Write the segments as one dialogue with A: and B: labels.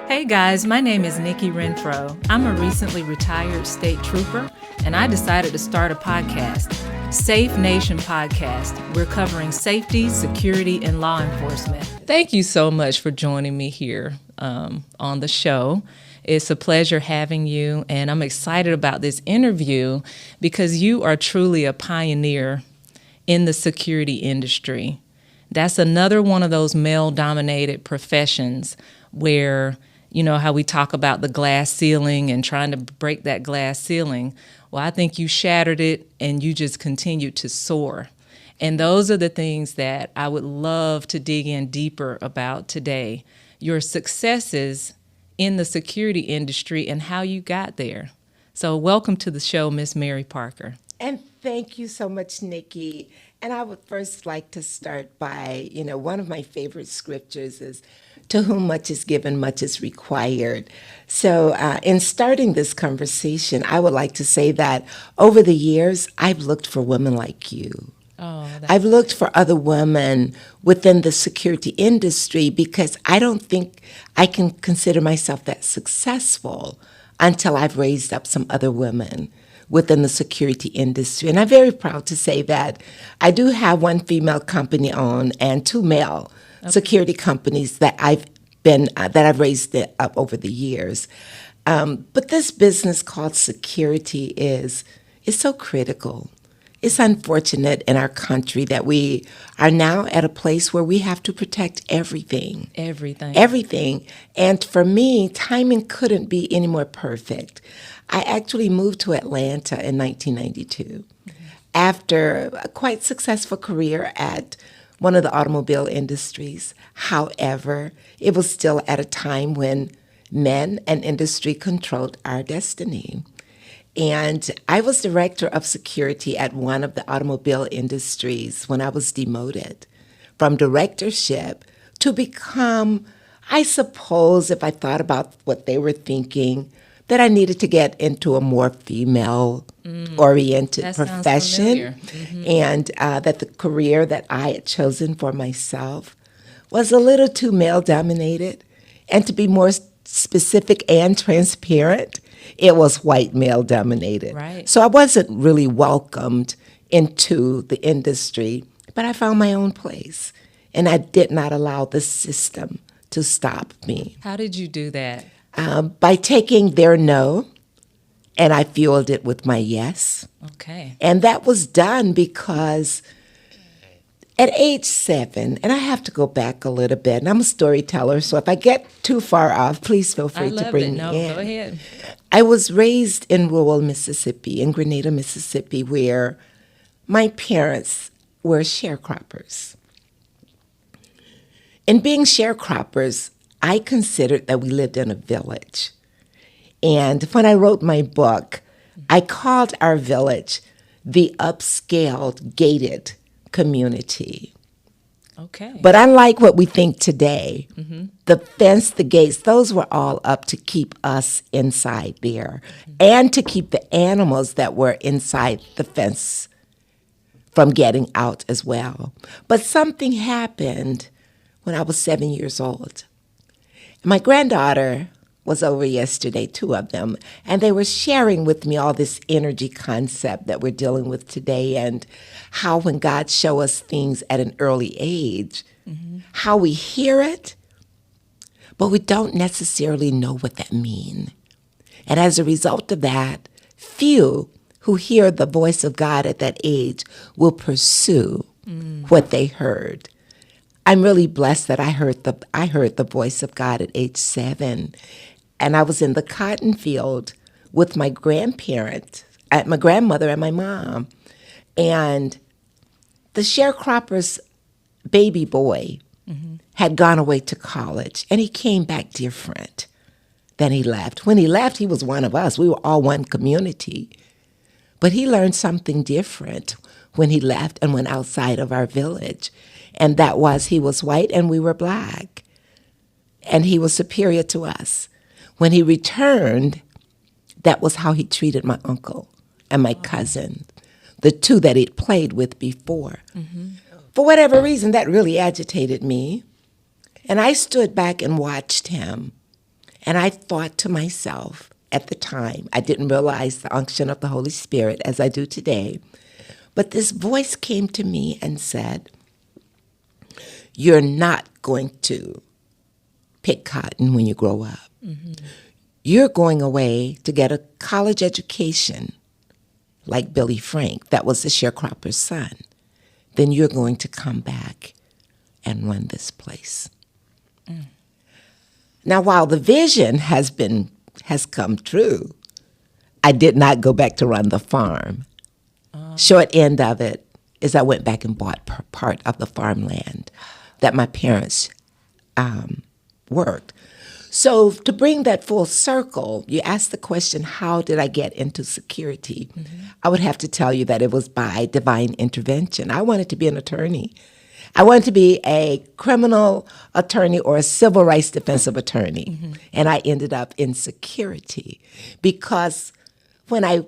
A: Hey guys, my name is Nikki Renfro. I'm a recently retired state trooper, and I decided to start a podcast, Safe Nation Podcast. We're covering safety, security, and law enforcement. Thank you so much for joining me here on the show. It's a pleasure having you, and I'm excited about this interview because you are truly a pioneer in the security industry. That's another one of those male-dominated professions where, you know, how we talk about the glass ceiling and trying to break that glass ceiling. Well, I think you shattered it and you just continued to soar. And those are the things that I would love to dig in deeper about today. Your successes in the security industry and how you got there. So welcome to the show, Miss Mary Parker.
B: And thank you so much, Nikki. And I would first like to start by, one of my favorite scriptures is, to whom much is given, much is required. So in starting this conversation, I would like to say that over the years, I've looked for women like you. I've looked for other women within the security industry because I don't think I can consider myself that successful until I've raised up some other women within the security industry. And I'm very proud to say that I do have one female company owned and two male security companies that I've raised up over the years. But this business called security is so critical. It's unfortunate in our country that we are now at a place where we have to protect everything. Everything. And for me, timing couldn't be any more perfect. I actually moved to Atlanta in 1992 after a quite successful career at one of the automobile industries. However, it was still at a time when men and industry controlled our destiny. And I was director of security at one of the automobile industries when I was demoted from directorship to become, I suppose, if I thought about what they were thinking, that I needed to get into a more female-oriented profession, and that the career that I had chosen for myself was a little too male-dominated. And to be more specific and transparent, it was white male-dominated.
A: Right.
B: So I wasn't really welcomed into the industry, but I found my own place, and I did not allow the system to stop me.
A: How did you do that?
B: By taking their no, and I fueled it with my yes.
A: Okay.
B: And that was done because at age 7, and I have to go back a little bit, and I'm a storyteller, so if I get too far off, please feel free to bring me in.
A: Go ahead.
B: I was raised in rural Mississippi, in Grenada, Mississippi, where my parents were sharecroppers. In being sharecroppers, I considered that we lived in a village. And when I wrote my book, I called our village the upscaled, gated community.
A: Okay.
B: But unlike what we think today, the fence, the gates, those were all up to keep us inside there and to keep the animals that were inside the fence from getting out as well. But something happened when I was 7 years old. My granddaughter was over yesterday, 2 of them, and they were sharing with me all this energy concept that we're dealing with today and how when God shows us things at an early age, how we hear it, but we don't necessarily know what that means. And as a result of that, few who hear the voice of God at that age will pursue what they heard. I'm really blessed that I heard the voice of God at age 7, and I was in the cotton field with my grandparents, my grandmother and my mom, and the sharecropper's baby boy had gone away to college, and he came back different than he left. When he left, he was one of us. We were all one community, but he learned something different when he left and went outside of our village. And that was he was white and we were black. And he was superior to us. When he returned, that was how he treated my uncle and my cousin, the 2 that he'd played with before. For whatever reason, that really agitated me. And I stood back and watched him. And I thought to myself at the time, I didn't realize the unction of the Holy Spirit as I do today, but this voice came to me and said, you're not going to pick cotton when you grow up. Mm-hmm. You're going away to get a college education like Billy Frank, that was the sharecropper's son. Then you're going to come back and run this place. Mm. Now, while the vision has come true, I did not go back to run the farm. Short end of it is I went back and bought part of the farmland that my parents worked. So to bring that full circle, you asked the question, how did I get into security? Mm-hmm. I would have to tell you that it was by divine intervention. I wanted to be an attorney. I wanted to be a criminal attorney or a civil rights defensive attorney. Mm-hmm. And I ended up in security because when I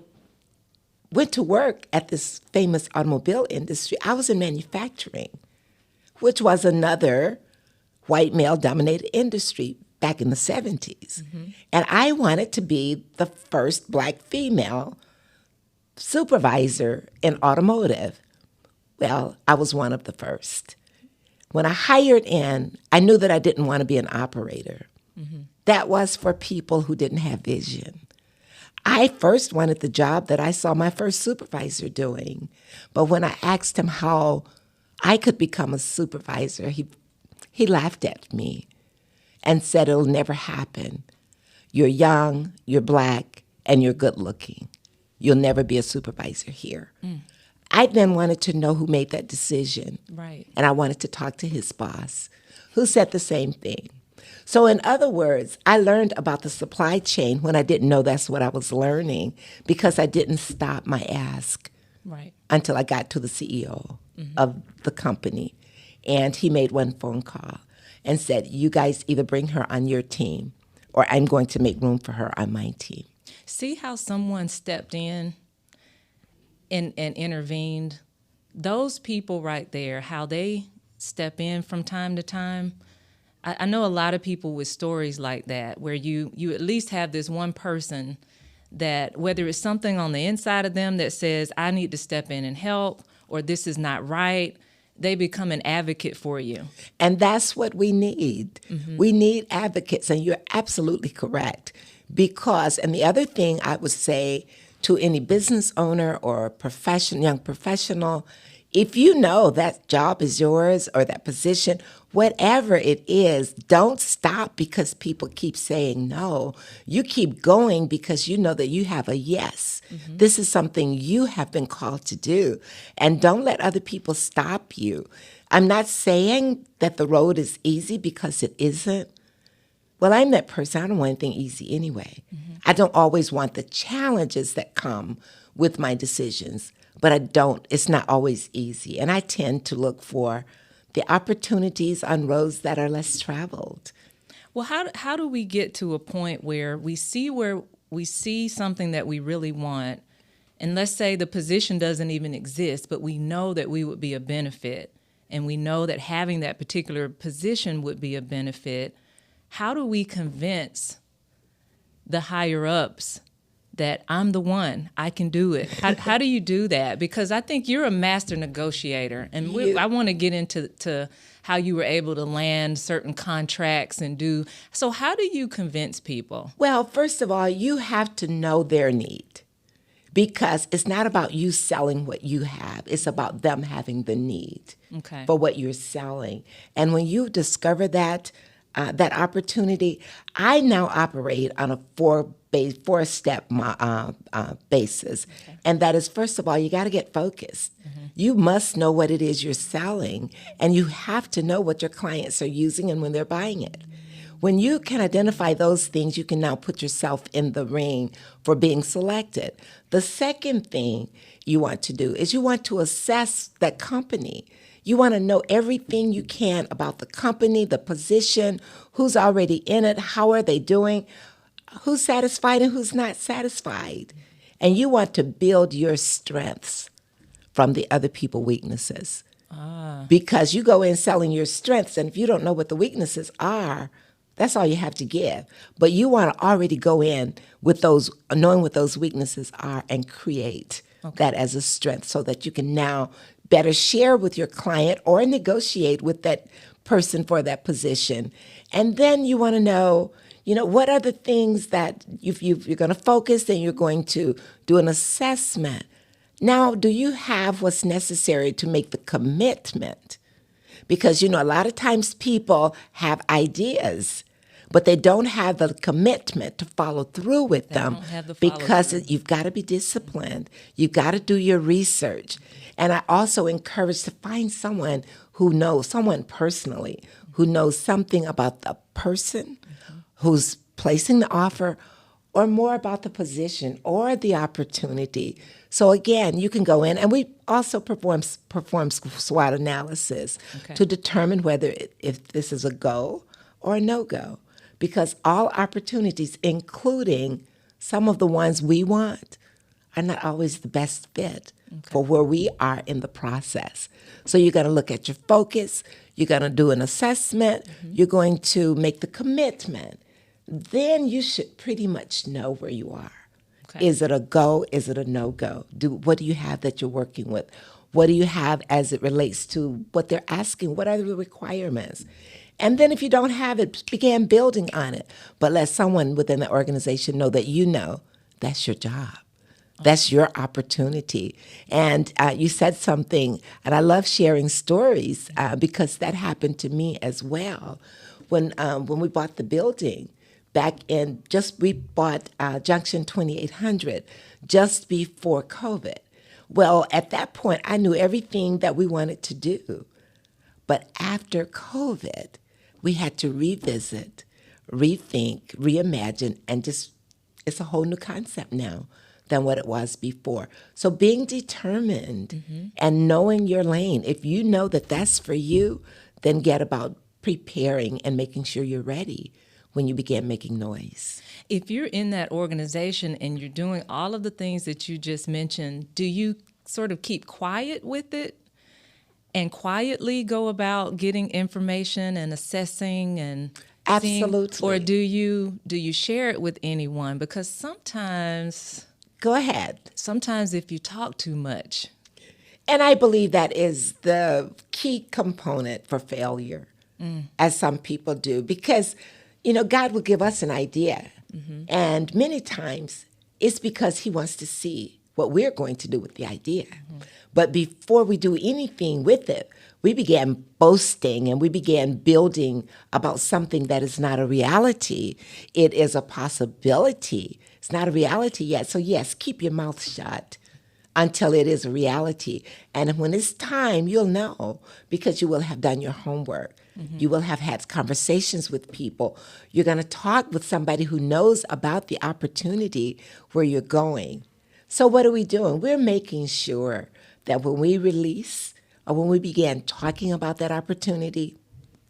B: went to work at this famous automobile industry, I was in manufacturing, which was another white male-dominated industry back in the 70s. Mm-hmm. And I wanted to be the first Black female supervisor in automotive. Well, I was one of the first. When I hired in, I knew that I didn't want to be an operator. Mm-hmm. That was for people who didn't have vision. I first wanted the job that I saw my first supervisor doing. But when I asked him how I could become a supervisor, he laughed at me and said, it'll never happen. You're young, you're Black, and you're good looking. You'll never be a supervisor here. Mm. I then wanted to know who made that decision. Right. And I wanted to talk to his boss, who said the same thing. So in other words, I learned about the supply chain when I didn't know that's what I was learning because I didn't stop my ask until I got to the CEO of the company. And he made one phone call and said, you guys either bring her on your team or I'm going to make room for her on my team.
A: See how someone stepped in and intervened? Those people right there, how they step in from time to time. I know a lot of people with stories like that where you at least have this one person that whether it's something on the inside of them that says, I need to step in and help, or this is not right, they become an advocate for you.
B: And that's what we need. Mm-hmm. We need advocates, and you're absolutely correct. Because, and the other thing I would say to any business owner or young professional, if you know that job is yours or that position, whatever it is, don't stop because people keep saying no. You keep going because you know that you have a yes. Mm-hmm. This is something you have been called to do. And don't let other people stop you. I'm not saying that the road is easy because it isn't. Well, I'm that person. I don't want anything easy anyway. Mm-hmm. I don't always want the challenges that come with my decisions. But it's not always easy. And I tend to look for the opportunities on roads that are less traveled.
A: Well, how do we get to a point where we see something that we really want, and let's say the position doesn't even exist, but we know that we would be a benefit, and we know that having that particular position would be a benefit. How do we convince the higher ups that I'm the one, I can do it? How do you do that? Because I think you're a master negotiator, and I want to get into how you were able to land certain contracts and do. So how do you convince people?
B: Well, first of all, you have to know their need, because it's not about you selling what you have. It's about them having the need for what you're selling. And when you discover that opportunity, I now operate on a four-step basis. Okay. And that is, first of all, you got to get focused. Mm-hmm. You must know what it is you're selling, and you have to know what your clients are using and when they're buying it. When you can identify those things, you can now put yourself in the ring for being selected. The second thing you want to do is you want to assess that company. You want to know everything you can about the company, the position, who's already in it, how are they doing, who's satisfied and who's not satisfied. And you want to build your strengths from the other people's weaknesses. Because you go in selling your strengths, and if you don't know what the weaknesses are, That's all you have to give. But you want to already go in with those, knowing what those weaknesses are, and create that as a strength so that you can now better share with your client or negotiate with that person for that position. And then you want to know, what are the things that you're going to focus, and you're going to do an assessment. Now, do you have what's necessary to make the commitment? Because, a lot of times people have ideas, but they don't have the commitment to follow through with them, because you've got to be disciplined. You've got to do your research. And I also encourage to find someone who knows, someone personally, who knows something about the person who's placing the offer, or more about the position or the opportunity. So again, you can go in, and we also perform SWOT analysis to determine whether if this is a go or a no-go. Because all opportunities, including some of the ones we want, are not always the best fit for where we are in the process. So you're going to look at your focus, you're going to do an assessment, you're going to make the commitment. Then you should pretty much know where you are. Is it a go? Is it a no-go? What do you have that you're working with? What do you have as it relates to what they're asking? What are the requirements? And then if you don't have it, begin building on it. But let someone within the organization know that that's your job. That's your opportunity. And you said something, and I love sharing stories because that happened to me as well. When we bought the building, we bought Junction 2800 just before COVID. Well, at that point, I knew everything that we wanted to do. But after COVID, we had to revisit, rethink, reimagine, and it's a whole new concept now than what it was before. So being determined and knowing your lane, if you know that that's for you, then get about preparing and making sure you're ready when you begin making noise.
A: If you're in that organization and you're doing all of the things that you just mentioned, do you sort of keep quiet with it and quietly go about getting information and assessing and
B: Absolutely.
A: Or do you share it with anyone? Because sometimes...
B: Go ahead.
A: Sometimes if you talk too much.
B: And I believe that is the key component for failure, as some people do, because God will give us an idea. And many times it's because he wants to see what we're going to do with the idea. But before we do anything with it, we began boasting and we began building about something that is not a reality. It is a possibility. It's not a reality yet. So yes, keep your mouth shut until it is a reality. And when it's time, you'll know, because you will have done your homework. You will have had conversations with people. You're going to talk with somebody who knows about the opportunity where you're going. So what are we doing? We're making sure that when we release or when we begin talking about that opportunity,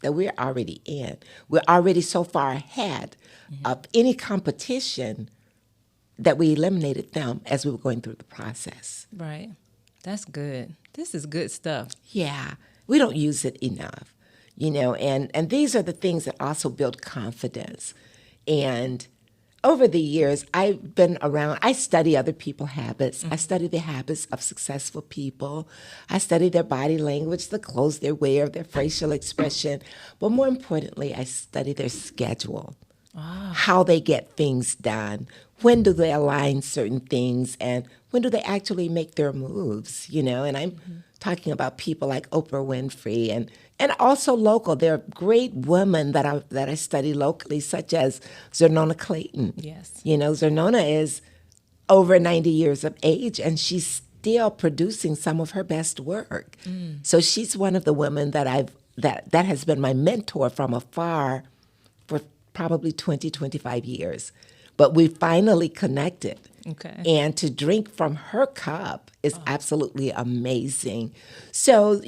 B: that we're already in. We're already so far ahead of any competition that we eliminated them as we were going through the process.
A: Right. That's good. This is good stuff.
B: Yeah. We don't use it enough, and these are the things that also build confidence. And over the years, I've been around, I study other people's habits. I study the habits of successful people. I study their body language, the clothes they wear, their facial expression. But more importantly, I study their schedule, how they get things done, when do they align certain things, and when do they actually make their moves, And I'm talking about people like Oprah Winfrey and also local. There are great women that I study locally, such as Zernona Clayton.
A: Yes.
B: Zernona is over 90 years of age, and she's still producing some of her best work. So she's one of the women that that has been my mentor from afar for probably 20, 25 years. But we finally connected.
A: Okay.
B: And to drink from her cup is absolutely amazing. So,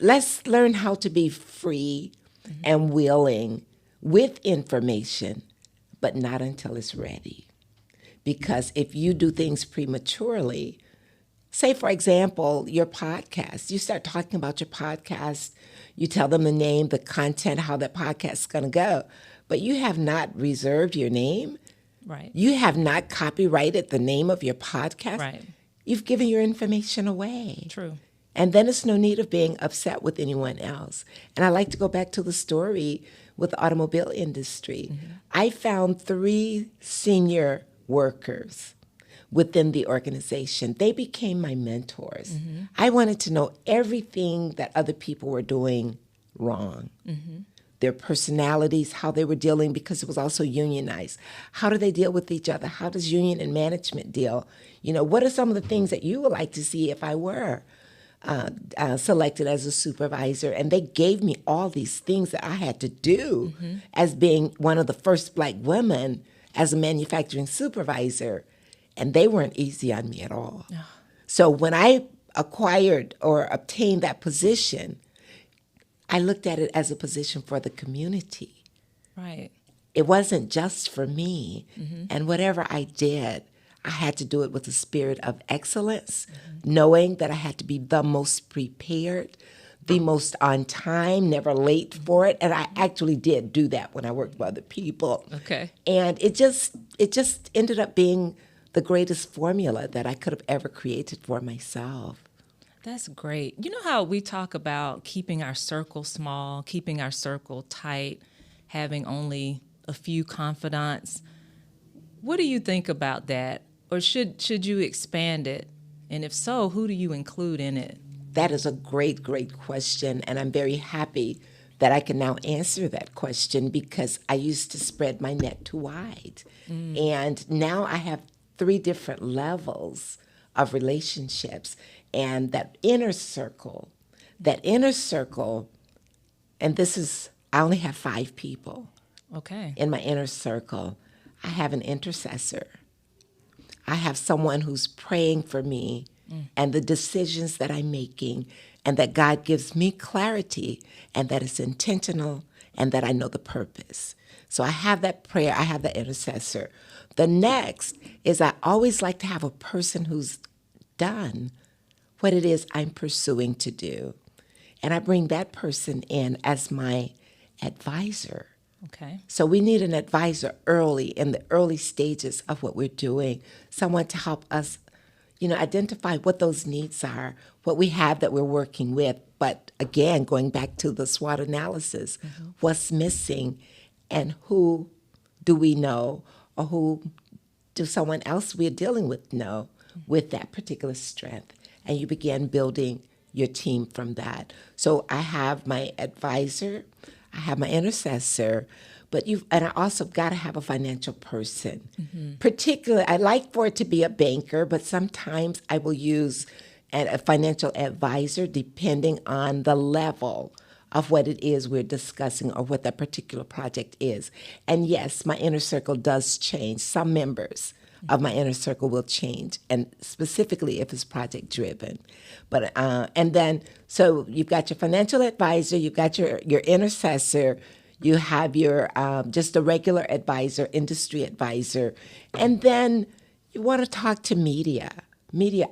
B: let's learn how to be free and willing with information, but not until it's ready. Because if you do things prematurely, say, for example, your podcast, you start talking about your podcast, you tell them the name, the content, how that podcast is going to go. but you have not reserved your name.
A: Right.
B: You have not copyrighted the name of your podcast.
A: Right.
B: You've given your information away.
A: True.
B: And then it's no need of being upset with anyone else. And I like to go back to the story with the automobile industry. Mm-hmm. I found 3 senior workers within the organization. They became my mentors. Mm-hmm. I wanted to know everything that other people were doing wrong. Mm-hmm. Their personalities, how they were dealing, because it was also unionized. How do they deal with each other? How does union and management deal? You know, what are some of the things that you would like to see if I were selected as a supervisor? And they gave me all these things that I had to do mm-hmm. as being one of the first Black women as a manufacturing supervisor. And they weren't easy on me at all. Oh. So when I acquired or obtained that position, I looked at it as a position for the community.
A: Right.
B: It wasn't just for me. Mm-hmm. And whatever I did, I had to do it with a spirit of excellence, mm-hmm. knowing that I had to be the most prepared, the most on time, never late for it. And I actually did do that when I worked with other people.
A: Okay.
B: And it just ended up being the greatest formula that I could have ever created for myself.
A: That's great. You know how we talk about keeping our circle small, keeping our circle tight, having only a few confidants. What do you think about that? Or should you expand it? And if so, who do you include in it?
B: That is a great, great question. And I'm very happy that I can now answer that question, because I used to spread my net too wide. And now I have 3 different levels of relationships. And that inner circle, and I only have 5 people.
A: Okay.
B: In my inner circle. I have an intercessor. I have someone who's praying for me and the decisions that I'm making, and that God gives me clarity, and that it's intentional, and that I know the purpose. So I have that prayer, I have that intercessor. The next is I always like to have a person who's done what it is I'm pursuing to do. And I bring that person in as my advisor.
A: Okay.
B: So we need an advisor early, in the early stages of what we're doing, someone to help us, identify what those needs are, what we have that we're working with. But again, going back to the SWOT analysis, mm-hmm. what's missing, and who do we know, or who do someone else we're dealing with know with that particular strength? And you begin building your team from that. So I have my advisor, I have my intercessor, and I also got to have a financial person. Mm-hmm. Particularly, I like for it to be a banker, but sometimes I will use a financial advisor depending on the level of what it is we're discussing or what that particular project is. And yes, my inner circle does change. Some members of my inner circle will change, and specifically if it's project driven. But and then, so you've got your financial advisor, you've got your intercessor, you have your just a regular advisor, industry advisor, and then you want to talk to media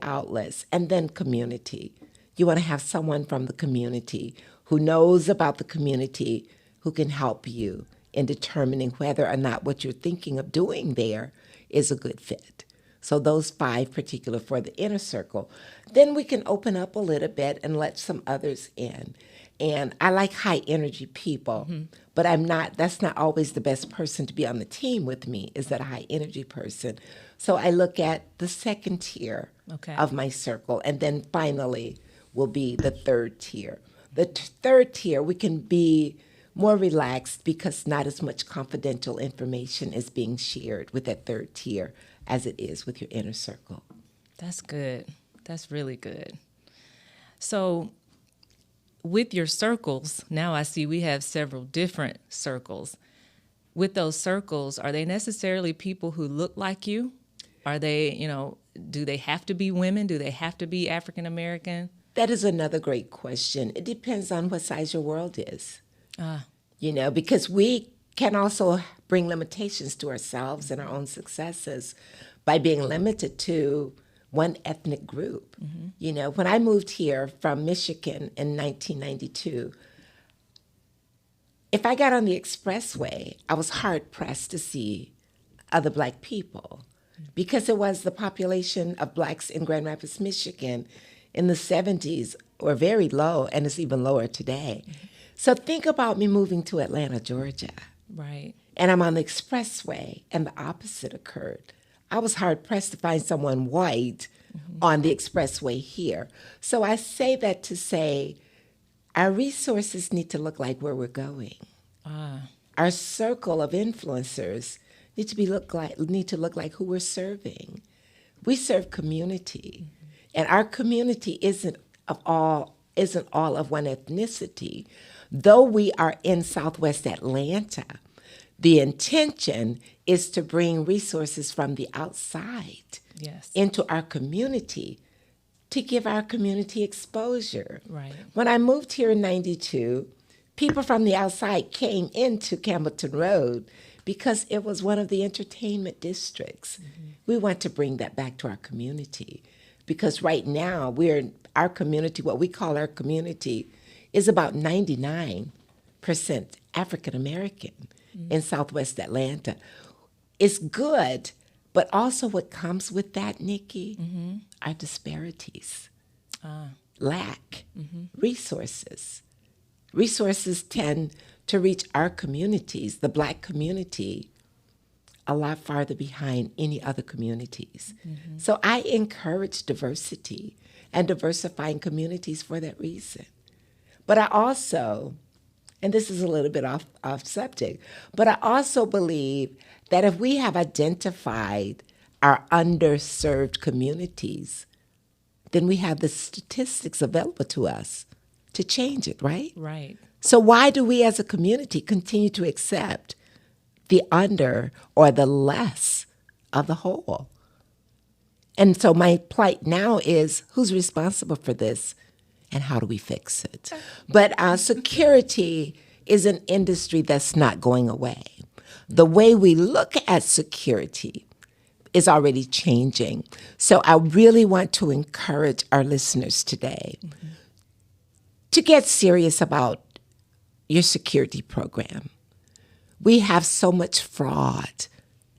B: outlets, and then community. You want to have someone from the community who knows about the community, who can help you in determining whether or not what you're thinking of doing there is a good fit. So those 5 particular for the inner circle. Then we can open up a little bit and let some others in. And I like high energy people, mm-hmm. but that's not always the best person to be on the team with me, is that a high energy person. So I look at the second tier of my circle, and then finally will be the 3rd tier. The 3rd tier, we can be more relaxed because not as much confidential information is being shared with that 3rd tier as it is with your inner circle.
A: That's good. That's really good. So with your circles, now I see we have several different circles. With those circles, are they necessarily people who look like you? Are they, do they have to be women? Do they have to be African American?
B: That is another great question. It depends on what size your world is. Because we can also bring limitations to ourselves and our own successes by being limited to one ethnic group. Mm-hmm. When I moved here from Michigan in 1992, if I got on the expressway, I was hard pressed to see other Black people because it was the population of Blacks in Grand Rapids, Michigan in the 70s were very low, and it's even lower today. So think about me moving to Atlanta, Georgia.
A: Right.
B: And I'm on the expressway, and the opposite occurred. I was hard pressed to find someone white on the expressway here. So I say that to say our resources need to look like where we're going. Our circle of influencers need to look like who we're serving. We serve community, and our community isn't all of one ethnicity. Though we are in Southwest Atlanta, the intention is to bring resources from the outside into our community to give our community exposure.
A: Right.
B: When I moved here in 92, people from the outside came into Campbellton Road because it was one of the entertainment districts. We want to bring that back to our community because right now our community, what we call our community, is about 99% African American in Southwest Atlanta. It's good, but also what comes with that, Nikki, are disparities, lack, resources. Resources tend to reach our communities, the Black community, a lot farther behind any other communities. So I encourage diversity and diversifying communities for that reason. But I also, and this is a little bit off subject, but I also believe that if we have identified our underserved communities, then we have the statistics available to us to change it, right?
A: Right.
B: So why do we as a community continue to accept the under or the less of the whole? And so my plight now is, who's responsible for this and how do we fix it? But security is an industry that's not going away. The way we look at security is already changing. So I really want to encourage our listeners today to get serious about your security program. We have so much fraud,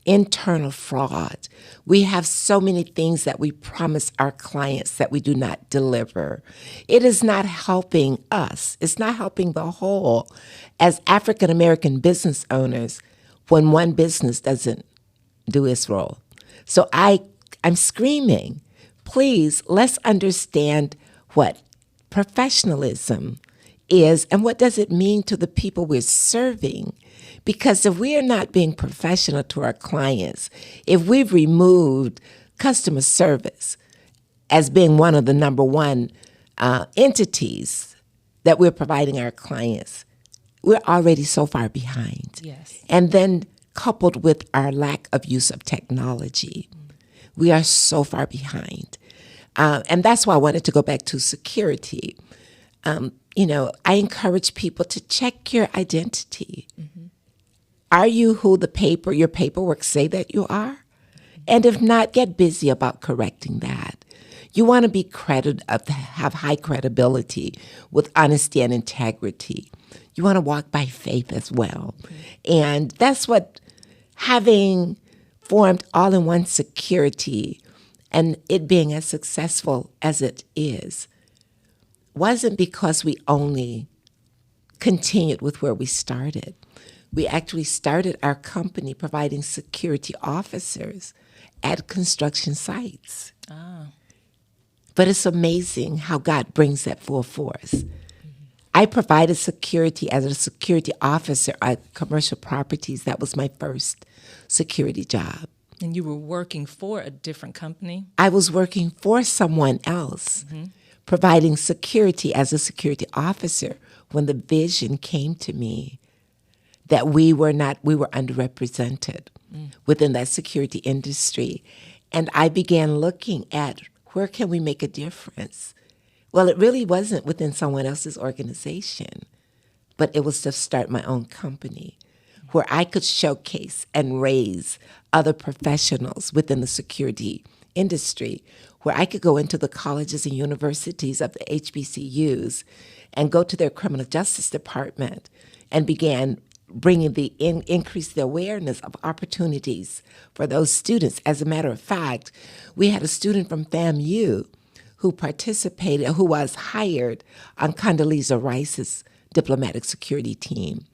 B: internal fraud. We have so many things that we promise our clients that we do not deliver. It is not helping us. It's not helping the whole as African American business owners when one business doesn't do its role. So I'm screaming, please, let's understand what professionalism is and what does it mean to the people we're serving. Because if we are not being professional to our clients, if we've removed customer service as being one of the number one entities that we're providing our clients, we're already so far behind.
A: Yes.
B: And then coupled with our lack of use of technology, we are so far behind. And that's why I wanted to go back to security. I encourage people to check your identity. Are you who your paperwork say that you are? And if not, get busy about correcting that. You want to be have high credibility with honesty and integrity. You want to walk by faith as well. And that's what having formed all-in-one security and it being as successful as it is wasn't because we only continued with where we started. We actually started our company providing security officers at construction sites. But it's amazing how God brings that full force. I provided security as a security officer at commercial properties. That was my first security job.
A: And you were working for a different company?
B: I was working for someone else, providing security as a security officer when the vision came to me that we were underrepresented within that security industry. And I began looking at where can we make a difference? Well, it really wasn't within someone else's organization, but it was to start my own company where I could showcase and raise other professionals within the security industry, where I could go into the colleges and universities of the HBCUs and go to their criminal justice department and began bringing increase the awareness of opportunities for those students. As a matter of fact, we had a student from FAMU who participated, who was hired on Condoleezza Rice's diplomatic security team.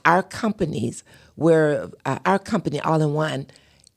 B: Our company, All-in-One,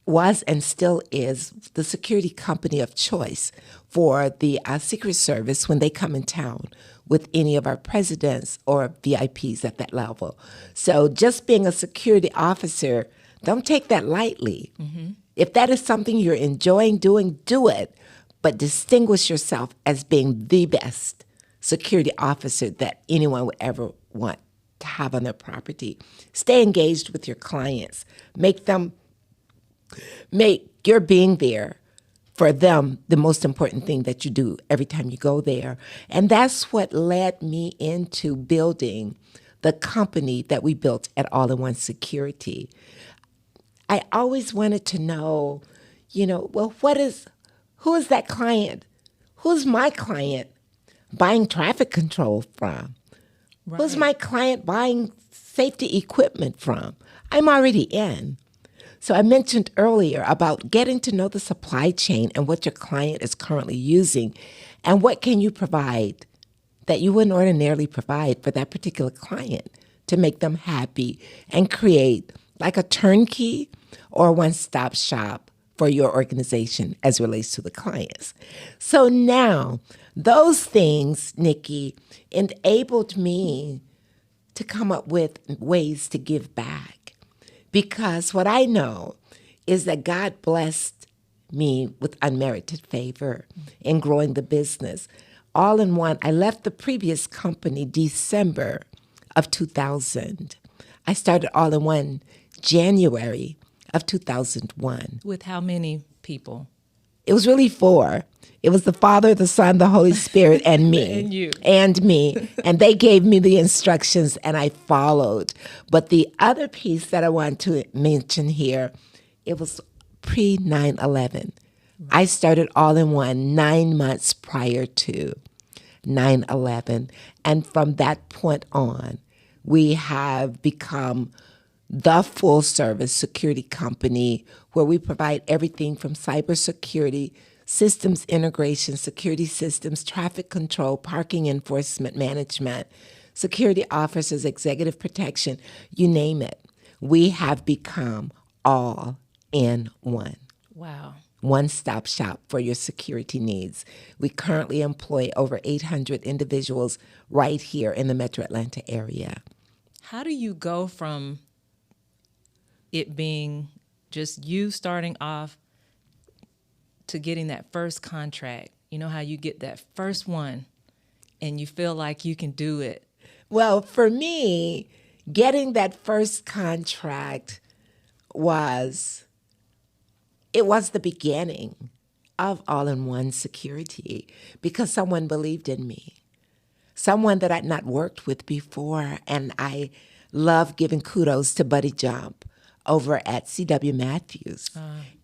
B: was and still is the security company of choice for the Secret Service when they come in town with any of our presidents or VIPs at that level. So just being a security officer, don't take that lightly. Mm-hmm. If that is something you're enjoying doing, do it, but distinguish yourself as being the best security officer that anyone would ever want to have on their property. Stay engaged with your clients. Make your being there for them the most important thing that you do every time you go there. And that's what led me into building the company that we built at All-in-One Security. I always wanted to know, well, who is that client? Who's my client buying traffic control from? Right. Who's my client buying safety equipment from? I'm already in. So I mentioned earlier about getting to know the supply chain and what your client is currently using and what can you provide that you wouldn't ordinarily provide for that particular client to make them happy and create like a turnkey or a one-stop shop for your organization as relates to the clients. So now those things, Nikki, enabled me to come up with ways to give back. Because what I know is that God blessed me with unmerited favor in growing the business. All-in-One, I left the previous company December of 2000. I started All-in-One January of 2001.
A: With how many people?
B: It was really 4. It was the Father, the Son, the Holy Spirit, and me.
A: And you.
B: And me. And they gave me the instructions, and I followed. But the other piece that I want to mention here, it was pre-9/11. Right. I started All-in-One 9 months prior to 9/11. And from that point on, we have become the full-service security company where we provide everything from cybersecurity, systems integration, security systems, traffic control, parking enforcement management, security officers, executive protection, you name it. We have become all in one.
A: Wow.
B: One-stop shop for your security needs. We currently employ over 800 individuals right here in the Metro Atlanta area.
A: How do you go from it being just you starting off to getting that first contract? You know how you get that first one and you feel like you can do it?
B: Well, for me, getting that first contract was the beginning of All-in-One Security because someone believed in me, someone that I'd not worked with before, and I love giving kudos to Buddy Jump over at C.W. Matthews.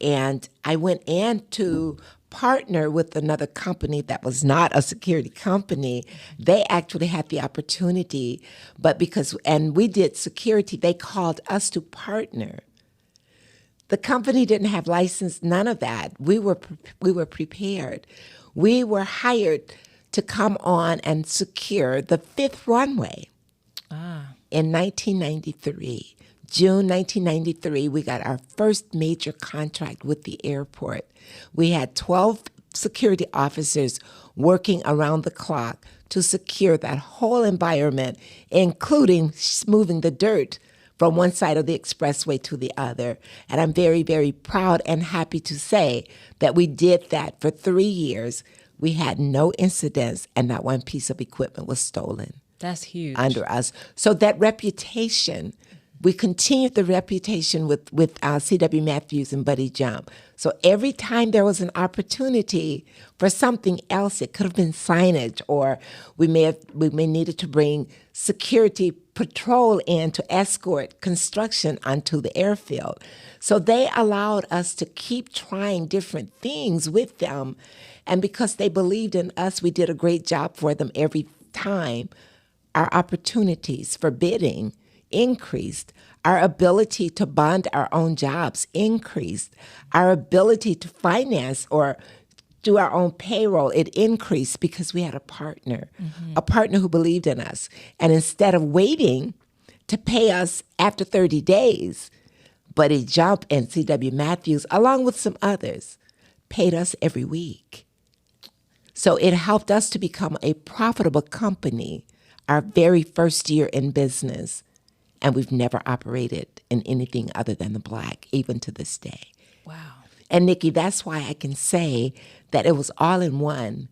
B: And I went in to partner with another company that was not a security company. They actually had the opportunity, and we did security, they called us to partner. The company didn't have license, none of that. We were prepared. We were hired to come on and secure the 5th runway in 1993. June 1993, we got our first major contract with the airport. We had 12 security officers working around the clock to secure that whole environment, including moving the dirt from one side of the expressway to the other. And I'm very, very proud and happy to say that we did that for 3 years. We had no incidents, and not one piece of equipment was stolen.
A: That's huge.
B: Under us. So that reputation, we continued the reputation with C.W. Matthews and Buddy Jump. So every time there was an opportunity for something else, it could have been signage, or we may needed to bring security patrol in to escort construction onto the airfield. So they allowed us to keep trying different things with them. And because they believed in us, we did a great job for them every time. our opportunities for bidding increased. Our ability to bond our own jobs increased. Our ability to finance or do our own payroll, it increased because we had a partner who believed in us. And instead of waiting to pay us after 30 days, but he jumped, and C.W. Matthews, along with some others, paid us every week. So it helped us to become a profitable company our very first year in business. And we've never operated in anything other than the black, even to this day.
A: Wow.
B: And Nikki, that's why I can say that it was all in one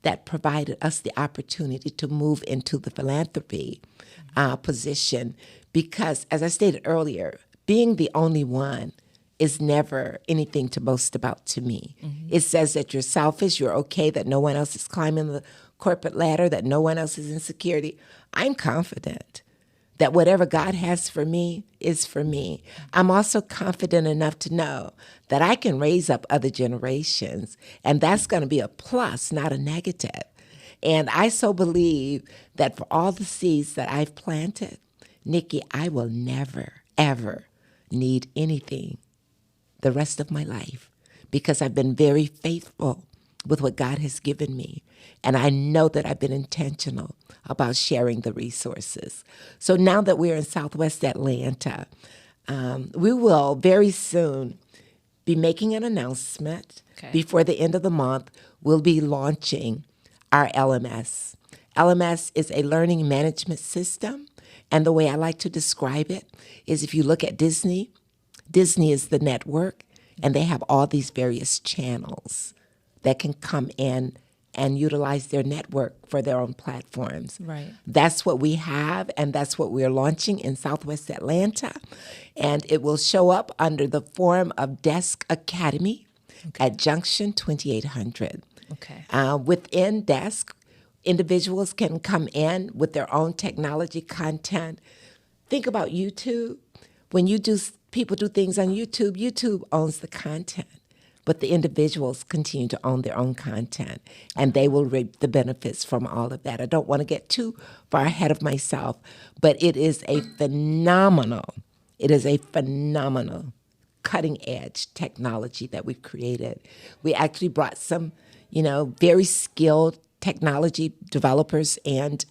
B: that provided us the opportunity to move into the philanthropy position. Because, as I stated earlier, being the only one is never anything to boast about to me. It says that you're selfish, you're okay, that no one else is climbing the corporate ladder, that no one else is in security. I'm confident that whatever God has for me is for me. I'm also confident enough to know that I can raise up other generations, and that's going to be a plus, not a negative. And I so believe that for all the seeds that I've planted, Nikki, I will never, ever need anything the rest of my life because I've been very faithful with what God has given me. And I know that I've been intentional about sharing the resources. So now that we're in Southwest Atlanta, we will very soon be making an announcement.
A: Okay.
B: Before the end of the month. We'll be launching our LMS. LMS is a learning management system. And the way I like to describe it is if you look at Disney, Disney is the network, and they have all these various channels that can come in and utilize their network for their own platforms.
A: Right.
B: That's what we have, and that's what we're launching in Southwest Atlanta. And it will show up under the form of Desk Academy at Junction 2800.
A: Okay.
B: Within Desk, individuals can come in with their own technology content. Think about YouTube. When people do things on YouTube, YouTube owns the content. But the individuals continue to own their own content, and they will reap the benefits from all of that. I don't want to get too far ahead of myself, but it is a phenomenal cutting-edge technology that we've created. We actually brought some, very skilled technology developers and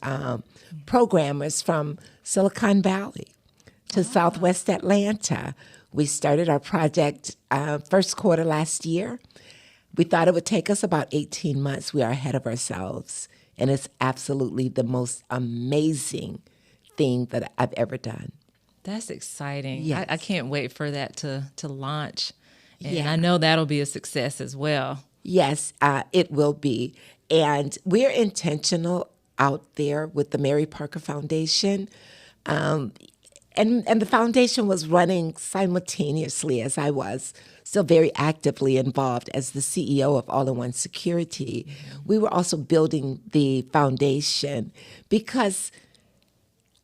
B: programmers from Silicon Valley to Southwest Atlanta. We started our project first quarter last year. We thought it would take us about 18 months. We are ahead of ourselves, and it's absolutely the most amazing thing that I've ever done.
A: That's exciting.
B: Yes.
A: I can't wait for that to launch. And
B: Yeah.
A: I know that'll be a success as well.
B: Yes, it will be. And we're intentional out there with the Mary Parker Foundation. And the foundation was running simultaneously as I was, still very actively involved as the CEO of All-in-One Security. We were also building the foundation because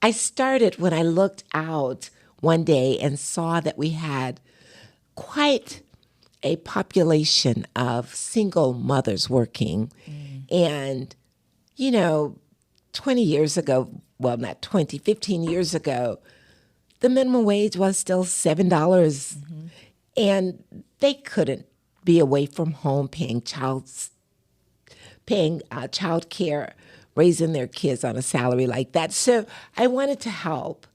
B: I started when I looked out one day and saw that we had quite a population of single mothers working. And, 20 years ago, well, not 20, 15 years ago, the minimum wage was still $7, and they couldn't be away from home paying child care, raising their kids on a salary like that. So I wanted to help,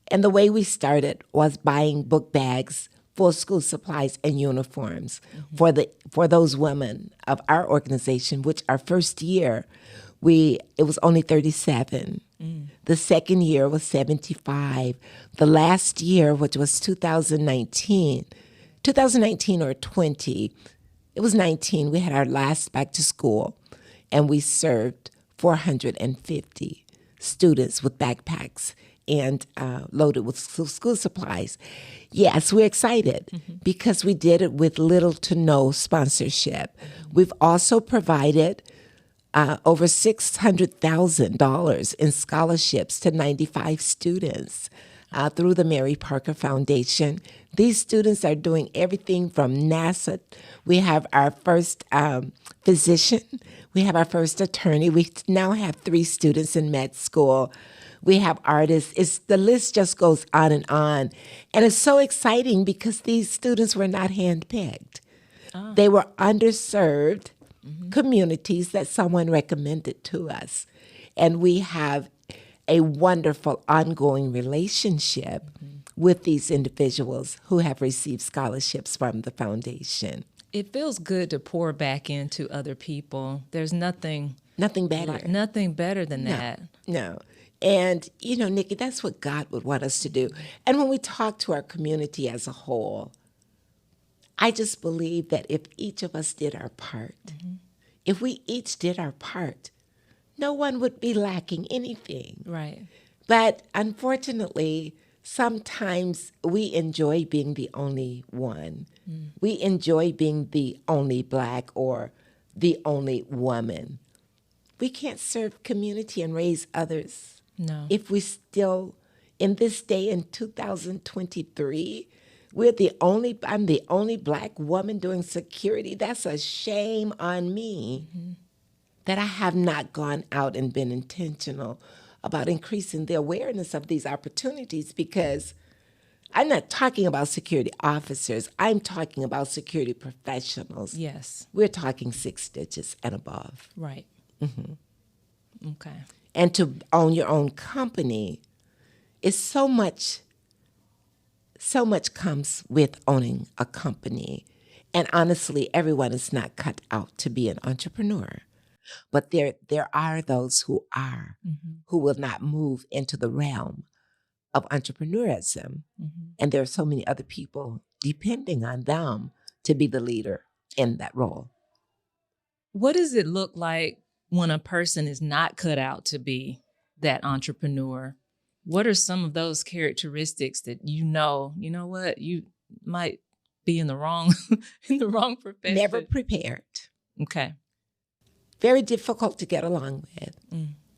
B: and the way we started was buying book bags, full school supplies, and uniforms for those women of our organization. Which our first year, it was only 37. The second year was 75. The last year, which was 2019 or 20, it was 19. We had our last back to school, and we served 450 students with backpacks and loaded with school supplies. Yes, we're excited because we did it with little to no sponsorship. We've also provided over $600,000 in scholarships to 95 students through the Mary Parker Foundation. These students are doing everything from NASA. We have our first physician. We have our first attorney. We now have 3 students in med school. We have artists. The list just goes on. And it's so exciting because these students were not handpicked. They were underserved communities that someone recommended to us. And we have a wonderful ongoing relationship with these individuals who have received scholarships from the foundation.
A: It feels good to pour back into other people. There's nothing
B: better.
A: Nothing better than that.
B: No. And, Nikki, that's what God would want us to do. And when we talk to our community as a whole, I just believe that if each of us did our part, if we each did our part, no one would be lacking anything.
A: Right.
B: But unfortunately, sometimes we enjoy being the only one. We enjoy being the only Black or the only woman. We can't serve community and raise others.
A: No.
B: If we still, in this day in 2023, I'm the only Black woman doing security. That's a shame on me that I have not gone out and been intentional about increasing the awareness of these opportunities, because I'm not talking about security officers. I'm talking about security professionals.
A: Yes.
B: We're talking 6 digits and above.
A: Right. Okay.
B: And to own your own company is so much comes with owning a company. And honestly, everyone is not cut out to be an entrepreneur. But there are those who are, who will not move into the realm of entrepreneurism. And there are so many other people depending on them to be the leader in that role.
A: What does it look like when a person is not cut out to be that entrepreneur? What are some of those characteristics that you know what, you might be in the wrong profession?
B: Never prepared.
A: Okay.
B: Very difficult to get along with.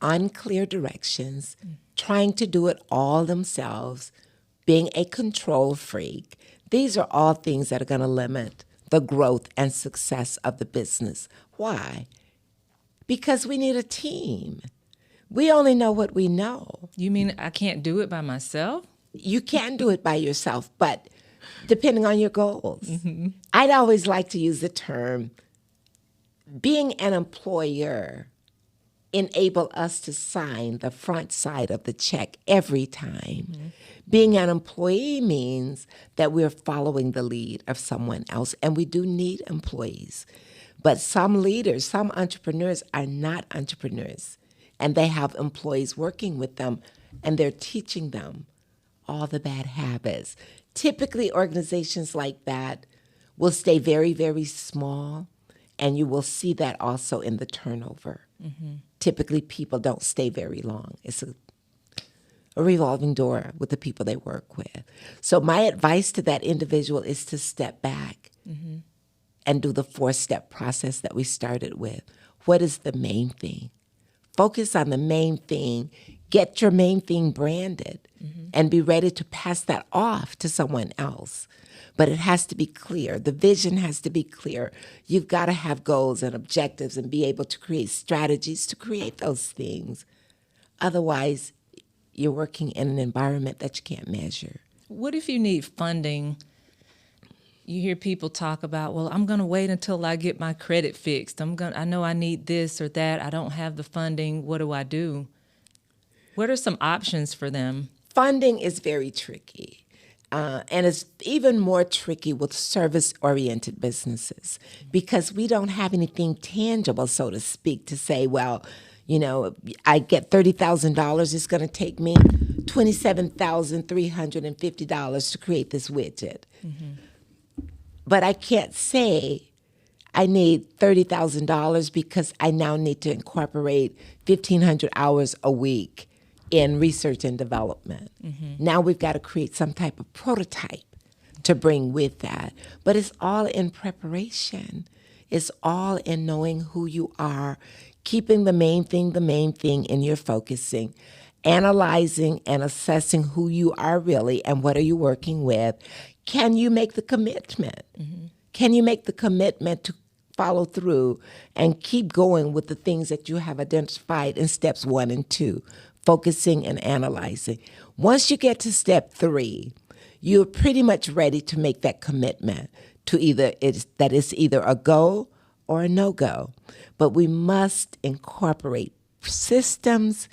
B: Unclear directions, trying to do it all themselves, being a control freak. These are all things that are going to limit the growth and success of the business. Why? Because we need a team. We only know what we know.
A: You mean I can't do it by myself?
B: You can do it by yourself, but depending on your goals. I'd always like to use the term, being an employer enable us to sign the front side of the check every time. Being an employee means that we're following the lead of someone else, and we do need employees. But some leaders, some entrepreneurs are not entrepreneurs, and they have employees working with them, and they're teaching them all the bad habits. Typically, organizations like that will stay very, very small, and you will see that also in the turnover. Typically, people don't stay very long. It's a revolving door with the people they work with. So my advice to that individual is to step back and do the 4-step process that we started with. What is the main thing? Focus on the main thing. Get your main thing branded and be ready to pass that off to someone else. But it has to be clear. The vision has to be clear. You've got to have goals and objectives and be able to create strategies to create those things. Otherwise, you're working in an environment that you can't measure.
A: What if you need funding? You hear people talk about, well, I'm going to wait until I get my credit fixed. I know I need this or that. I don't have the funding. What do I do? What are some options for them?
B: Funding is very tricky. And it's even more tricky with service-oriented businesses because we don't have anything tangible, so to speak, to say, well, I get $30,000. It's going to take me $27,350 to create this widget. But I can't say I need $30,000 because I now need to incorporate 1,500 hours a week in research and development. Now we've got to create some type of prototype to bring with that. But it's all in preparation. It's all in knowing who you are, keeping the main thing in your focusing, analyzing and assessing who you are really and what are you working with. Can you make the commitment? Can you make the commitment to follow through and keep going with the things that you have identified in steps 1 and 2, focusing and analyzing. Once you get to step 3, you're pretty much ready to make that commitment to it's either a go or a no-go. But we must incorporate systems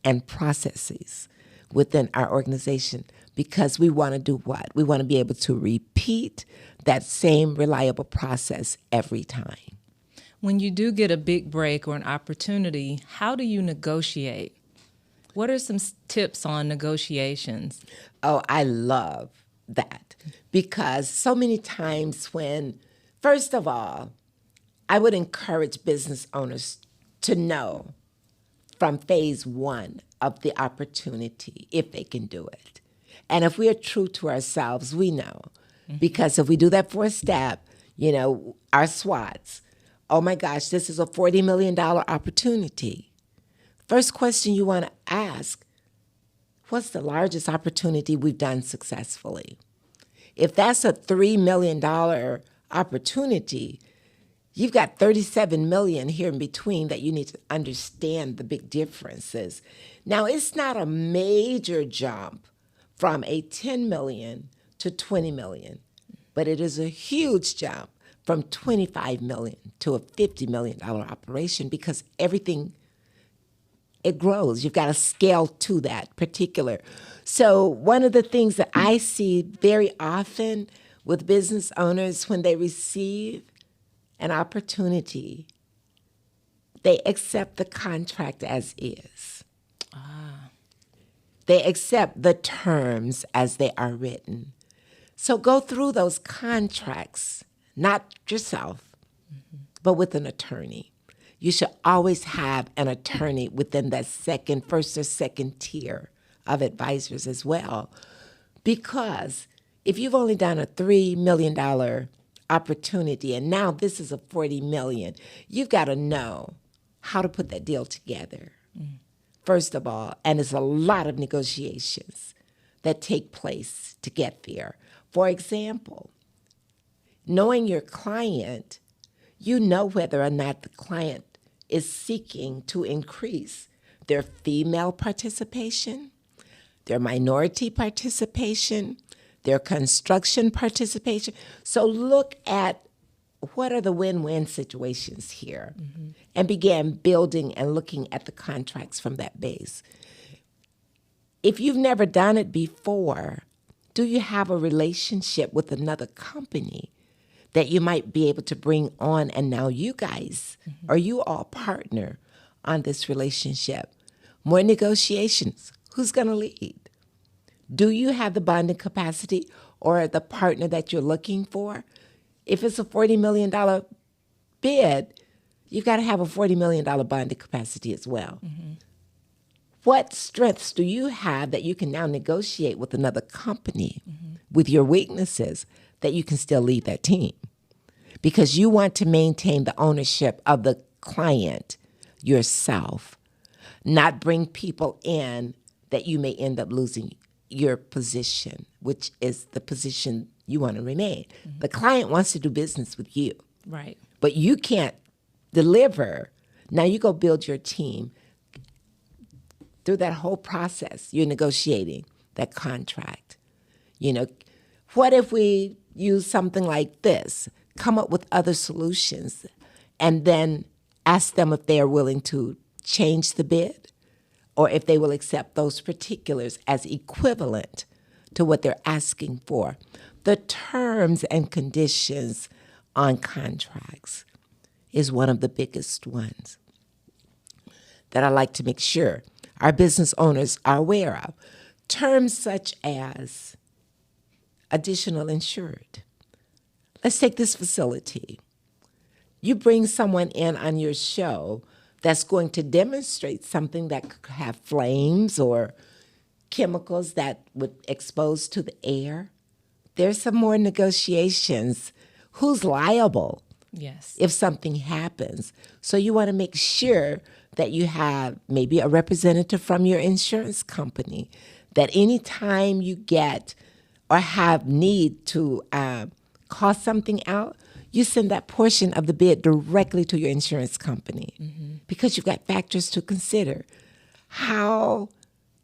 B: and processes within our organization because we want to do what? We want to be able to repeat that same reliable process every time.
A: When you do get a big break or an opportunity, how do you negotiate? What are some tips on negotiations?
B: Oh, I love that because so many times first of all, I would encourage business owners to know from phase 1 of the opportunity if they can do it. And if we are true to ourselves, we know. Because if we do that 4th step, our SWOTs, oh my gosh, this is a $40 million opportunity. First question you want to ask, what's the largest opportunity we've done successfully? If that's a $3 million opportunity, you've got $37 million here in between that you need to understand the big differences. Now, it's not a major jump from a $10 million to $20 million, but it is a huge jump from $25 million to a $50 million operation because everything, it grows. You've got to scale to that particular. So one of the things that I see very often with business owners when they receive an opportunity, they accept the contract as is. They accept the terms as they are written. So go through those contracts, not yourself, but with an attorney. You should always have an attorney within that first or second tier of advisors as well. Because if you've only done a $3 million opportunity and now this is a $40 million, you've got to know how to put that deal together. First of all, and there's a lot of negotiations that take place to get there. For example, knowing your client, you know whether or not the client is seeking to increase their female participation, their minority participation, their construction participation. So look at what are the win-win situations here and begin building and looking at the contracts from that base. If you've never done it before, do you have a relationship with another company that you might be able to bring on and now you guys, or you all partner on this relationship? More negotiations. Who's going to lead? Do you have the bonding capacity or the partner that you're looking for? If it's a $40 million bid, you've got to have a $40 million bonding capacity as well. What strengths do you have that you can now negotiate with another company with your weaknesses that you can still lead that team? Because you want to maintain the ownership of the client yourself, not bring people in that you may end up losing your position, which is the position you want to remain. The client wants to do business with you.
A: Right.
B: But you can't deliver. Now you go build your team. Through that whole process, you're negotiating that contract. What if we use something like this? Come up with other solutions and then ask them if they are willing to change the bid or if they will accept those particulars as equivalent to what they're asking for. The terms and conditions on contracts is one of the biggest ones that I like to make sure our business owners are aware of. Terms such as additional insured. Let's take this facility. You bring someone in on your show that's going to demonstrate something that could have flames or chemicals that would expose to the air. There's some more negotiations. Who's liable if something happens? So you want to make sure that you have maybe a representative from your insurance company, that anytime you get or have need to cost something out, you send that portion of the bid directly to your insurance company because you've got factors to consider. How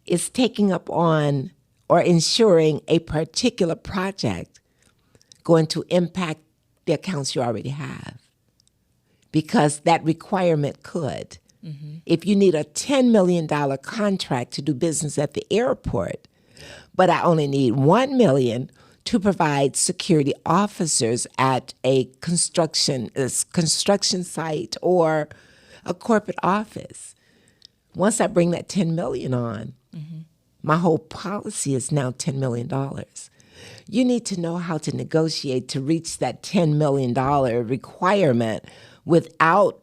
B: is taking up on or insuring a particular project going to impact the accounts you already have? Because that requirement could. If you need a $10 million contract to do business at the airport, but I only need $1 million to provide security officers at a construction site or a corporate office. Once I bring that $10 million on, my whole policy is now $10 million. You need to know how to negotiate to reach that $10 million requirement without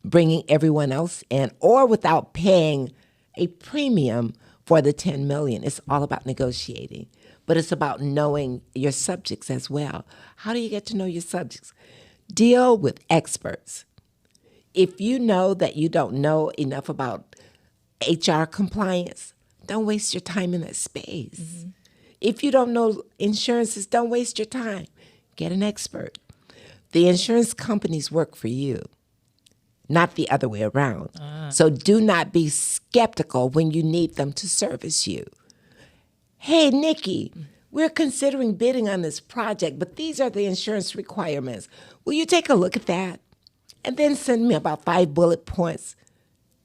B: bringing everyone else in or without paying a premium for the $10 million. It's all about negotiating, but it's about knowing your subjects as well. How do you get to know your subjects? Deal with experts. If you know that you don't know enough about HR compliance, don't waste your time in that space. If you don't know insurances, don't waste your time. Get an expert. The insurance companies work for you, not the other way around. So do not be skeptical when you need them to service you. Hey, Nikki, we're considering bidding on this project, but these are the insurance requirements. Will you take a look at that? And then send me about 5 bullet points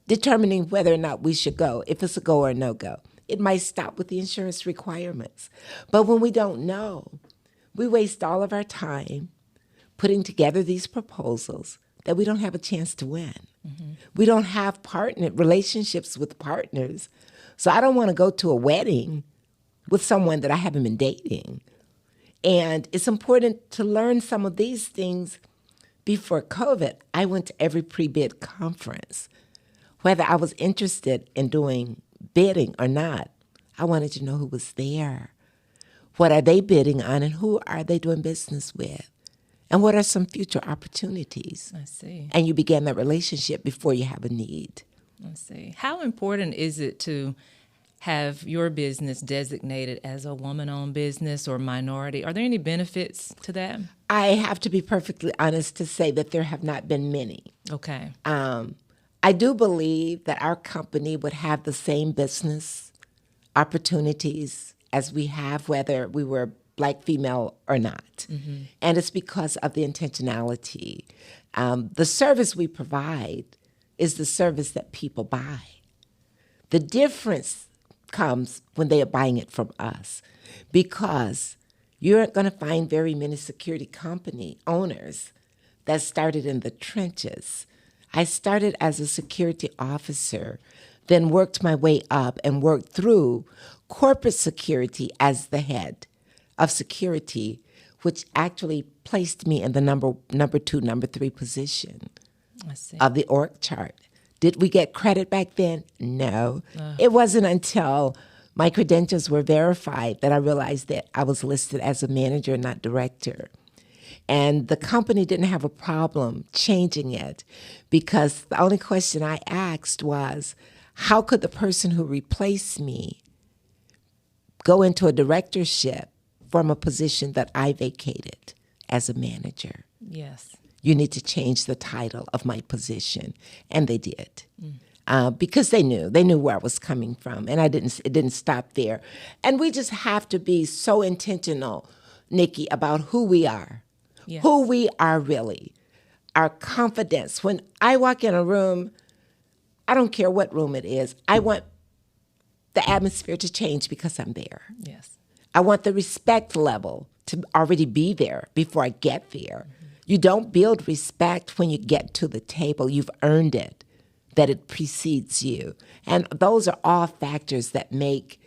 B: determining whether or not we should go, if it's a go or no go. It might stop with the insurance requirements. But when we don't know, we waste all of our time putting together these proposals that we don't have a chance to win. We don't have relationships with partners. So I don't want to go to a wedding with someone that I haven't been dating. And it's important to learn some of these things. Before COVID, I went to every pre-bid conference. Whether I was interested in doing bidding or not, I wanted to know who was there. What are they bidding on and who are they doing business with? And what are some future opportunities?
A: I see.
B: And you begin that relationship before you have a need.
A: I see. How important is it to have your business designated as a woman-owned business or minority? Are there any benefits to that?
B: I have to be perfectly honest to say that there have not been many.
A: Okay.
B: I do believe that our company would have the same business opportunities as we have, whether we were Black, female, or not. And it's because of the intentionality. The service we provide is the service that people buy. The difference comes when they are buying it from us, because you aren't going to find very many security company owners that started in the trenches. I started as a security officer, then worked my way up and worked through corporate security as the head of security, which actually placed me in the number 2, number 3 position of the org chart. Did we get credit back then? No. It wasn't until my credentials were verified that I realized that I was listed as a manager, not director. And the company didn't have a problem changing it, because the only question I asked was, how could the person who replaced me go into a directorship from a position that I vacated as a manager?
A: Yes.
B: You need to change the title of my position. And they did. Because they knew where I was coming from. And it didn't stop there. And we just have to be so intentional, Nikki, about who we are. Yes. Who we are really. Our confidence. When I walk in a room, I don't care what room it is, I want the atmosphere to change because I'm there.
A: Yes.
B: I want the respect level to already be there before I get there. You don't build respect when you get to the table. You've earned it, that it precedes you. And those are all factors that make,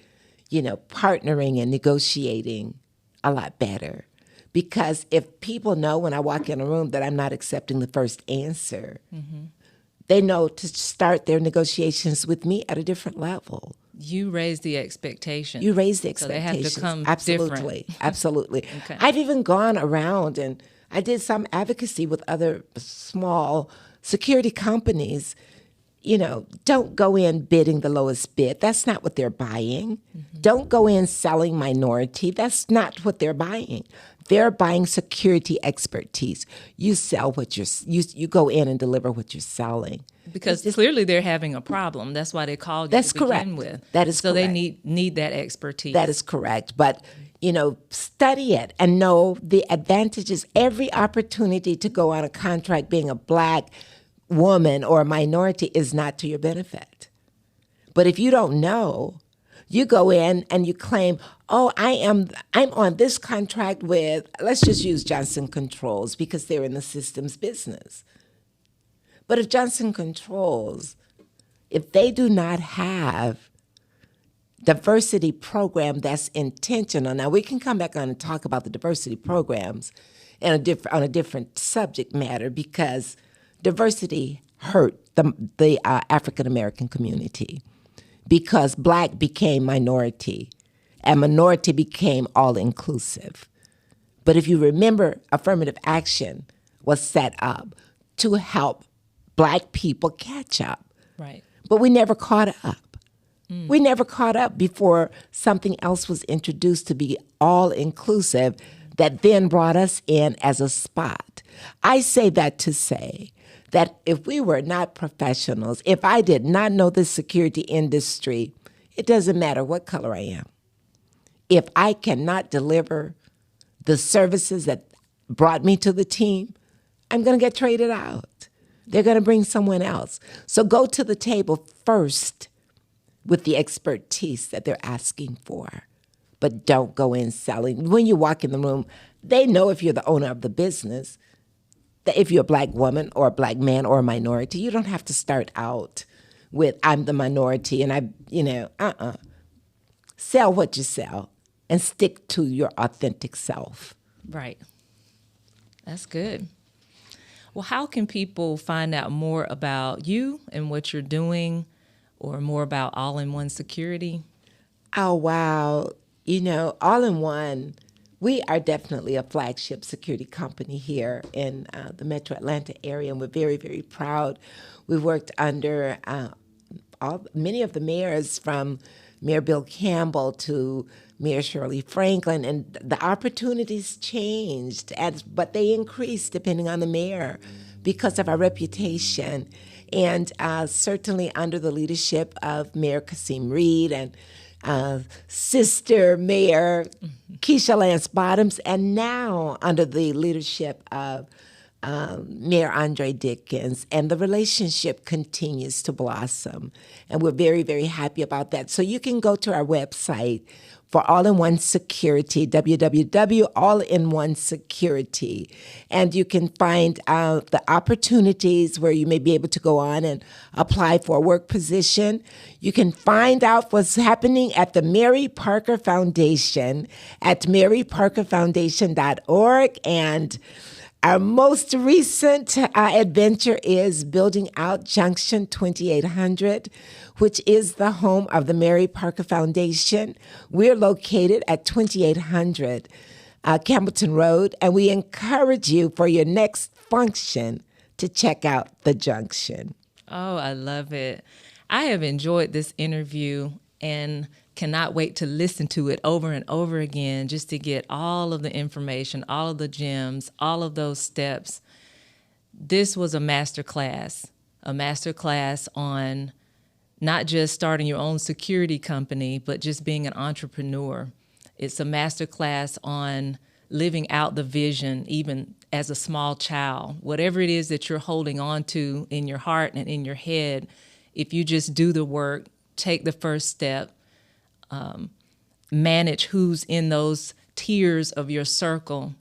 B: partnering and negotiating a lot better. Because if people know when I walk in a room that I'm not accepting the first answer, they know to start their negotiations with me at a different level.
A: You raise the expectation.
B: You raise the expectations.
A: So they have to come
B: Absolutely.
A: different.
B: Absolutely.
A: Okay.
B: I've even gone around and I did some advocacy with other small security companies. Don't go in bidding the lowest bid. That's not what they're buying. Don't go in selling minority. That's not what they're buying. They're buying security expertise. You sell what you go in and deliver what you're selling.
A: Because clearly they're having a problem. That's why they called you
B: That's
A: to begin
B: correct.
A: with.
B: That is
A: so
B: correct.
A: they need that expertise.
B: That is correct. But, study it and know the advantages. Every opportunity to go on a contract being a Black woman or a minority is not to your benefit. But if you don't know, you go in and you claim, oh, I'm on this contract with, let's just use Johnson Controls because they're in the systems business. But if Johnson Controls, if they do not have diversity program that's intentional, now we can come back on and talk about the diversity programs on a different subject matter because diversity hurt the African American community because Black became minority and minority became all-inclusive. But if you remember, affirmative action was set up to help Black people catch up.
A: Right.
B: But we never caught up. We never caught up before something else was introduced to be all-inclusive that then brought us in as a spot. I say that to say that if we were not professionals, if I did not know the security industry, it doesn't matter what color I am. If I cannot deliver the services that brought me to the team, I'm going to get traded out. They're going to bring someone else. So go to the table first with the expertise that they're asking for. But don't go in selling. When you walk in the room, they know if you're the owner of the business, that if you're a Black woman or a Black man or a minority, you don't have to start out with, I'm the minority and Sell what you sell and stick to your authentic self.
A: Right. That's good. Well, how can people find out more about you and what you're doing or more about All-in-One Security?
B: Oh, wow. All-in-One, we are definitely a flagship security company here in the Metro Atlanta area, and we're very, very proud. We've worked under many of the mayors, from Mayor Bill Campbell to Mayor Shirley Franklin, and the opportunities changed, but they increased depending on the mayor because of our reputation. And certainly under the leadership of Mayor Kasim Reed and Sister Mayor Keisha Lance Bottoms, and now under the leadership of Mayor Andre Dickens, and the relationship continues to blossom. And we're very, very happy about that. So you can go to our website for All-in-One Security, www.allinone security. And you can find the opportunities where you may be able to go on and apply for a work position. You can find out what's happening at the Mary Parker Foundation at maryparkerfoundation.org. And our most recent adventure is building out Junction 2800, which is the home of the Mary Parker Foundation. We're located at 2800 Campbellton Road, and we encourage you for your next function to check out the Junction.
A: Oh, I love it. I have enjoyed this interview and cannot wait to listen to it over and over again just to get all of the information, all of the gems, all of those steps. This was a masterclass on not just starting your own security company, but just being an entrepreneur. It's a masterclass on living out the vision, even as a small child. Whatever it is that you're holding on to in your heart and in your head, if you just do the work, take the first step, manage who's in those tiers of your circle,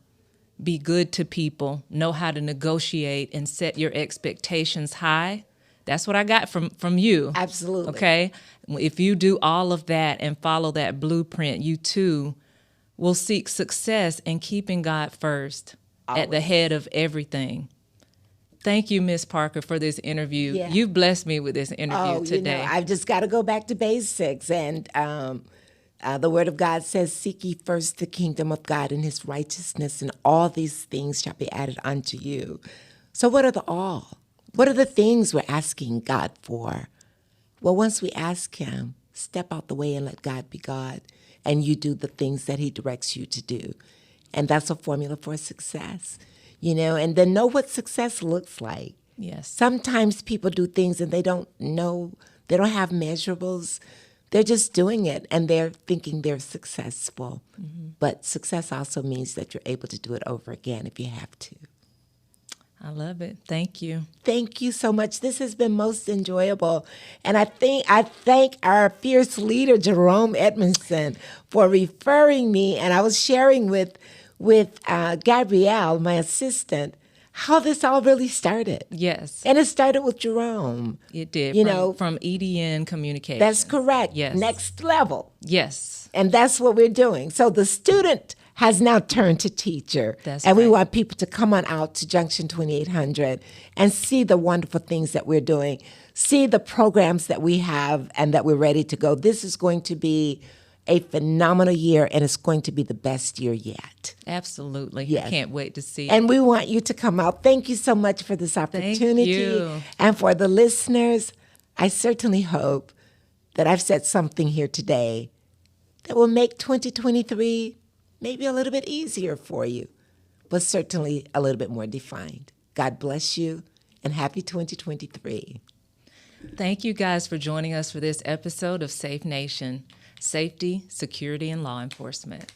A: be good to people, know how to negotiate and set your expectations high. That's what I got from you.
B: Absolutely.
A: Okay? If you do all of that and follow that blueprint, you too will seek success in keeping God first at the head of everything. Thank you, Ms. Parker, for this interview.
B: Yeah.
A: You've blessed me with this interview today.
B: I've just got to go back to basics. And the Word of God says, seek ye first the kingdom of God and his righteousness, and all these things shall be added unto you. So what are the all? What are the things we're asking God for? Well, once we ask him, step out the way and let God be God, and you do the things that he directs you to do. And that's a formula for success, and then know what success looks like.
A: Yes.
B: Sometimes people do things and they don't know, they don't have measurables. They're just doing it and they're thinking they're successful. Mm-hmm. But success also means that you're able to do it over again if you have to.
A: I love it. Thank you.
B: Thank you so much. This has been most enjoyable. And I thank our fierce leader, Jerome Edmondson, for referring me. And I was sharing with Gabrielle, my assistant, how this all really started.
A: Yes.
B: And it started with Jerome.
A: It did. From EDN Communication.
B: That's correct.
A: Yes.
B: Next level.
A: Yes.
B: And that's what we're doing. So the student has now turned to teacher.
A: That's
B: and
A: right.
B: We want people to come on out to Junction 2800 and see the wonderful things that we're doing, see the programs that we have and that we're ready to go. This is going to be a phenomenal year, and it's going to be the best year yet.
A: Absolutely.
B: Yes.
A: I can't wait to see it.
B: And we want you to come out. Thank you so much for this opportunity.
A: Thank you.
B: And for the listeners, I certainly hope that I've said something here today that will make 2023 maybe a little bit easier for you, but certainly a little bit more defined. God bless you, and happy 2023.
A: Thank you guys for joining us for this episode of Safe Nation, Safety, Security, and Law Enforcement.